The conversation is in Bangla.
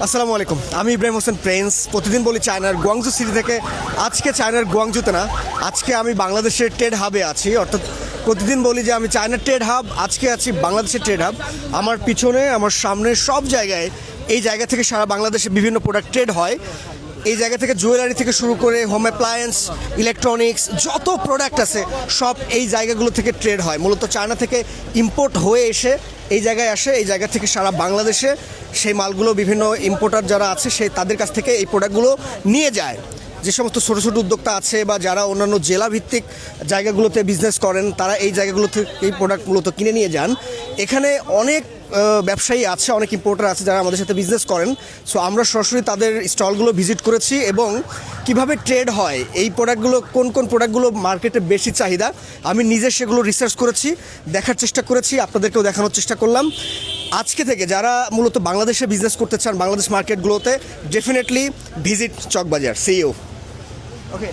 আসসালামু আলাইকুম, আমি ইব্রাহিম হোসেন প্রিন্স। প্রতিদিন বলি চায়নার গুয়াংজু সিটি থেকে। আজকে চায়নার গুয়াংজুতে না, আজকে আমি বাংলাদেশের ট্রেড হাবে আছি। অর্থাৎ প্রতিদিন বলি যে আমি চায়নার ট্রেড হাব, আজকে আছি বাংলাদেশের ট্রেড হাব। আমার পিছনে, আমার সামনে, সব জায়গায় এই জায়গা থেকে সারা বাংলাদেশে বিভিন্ন প্রোডাক্ট ট্রেড হয়। এই জায়গা থেকে জুয়েলারি থেকে শুরু করে হোম অ্যাপ্লায়েন্স, ইলেকট্রনিক্স, যত প্রোডাক্ট আছে সব এই জায়গাগুলো থেকে ট্রেড হয়। মূলত চায়না থেকে ইম্পোর্ট হয়ে এসে এই জায়গায় আসে। এই জায়গা থেকে সারা বাংলাদেশে সেই মালগুলো বিভিন্ন ইম্পোর্টার যারা আছে তাদের কাছ থেকে এই প্রোডাক্টগুলো নিয়ে যায়। যে সমস্ত ছোটো ছোটো উদ্যোক্তা আছে বা যারা অন্যান্য জেলাভিত্তিক জায়গাগুলোতে বিজনেস করেন, তারা এই জায়গাগুলো থেকে এই প্রোডাক্টগুলো তো কিনে নিয়ে যান। এখানে অনেক ব্যবসায়ী আছে, অনেক ইম্পোর্টার আছে যারা আমাদের সাথে বিজনেস করেন। সো আমরা সরাসরি তাদের স্টলগুলো ভিজিট করেছি এবং কিভাবে ট্রেড হয়, এই প্রোডাক্টগুলো কোন কোন প্রোডাক্টগুলো মার্কেটে বেশি চাহিদা, আমি নিজে সেগুলো রিসার্চ করেছি, দেখার চেষ্টা করেছি, আপনাদেরকেও দেখানোর চেষ্টা করলাম। আজকে থেকে যারা মূলত বাংলাদেশে বিজনেস করতে চান, বাংলাদেশ মার্কেটগুলোতে definitely visit Chawkbazar. See you. Okay.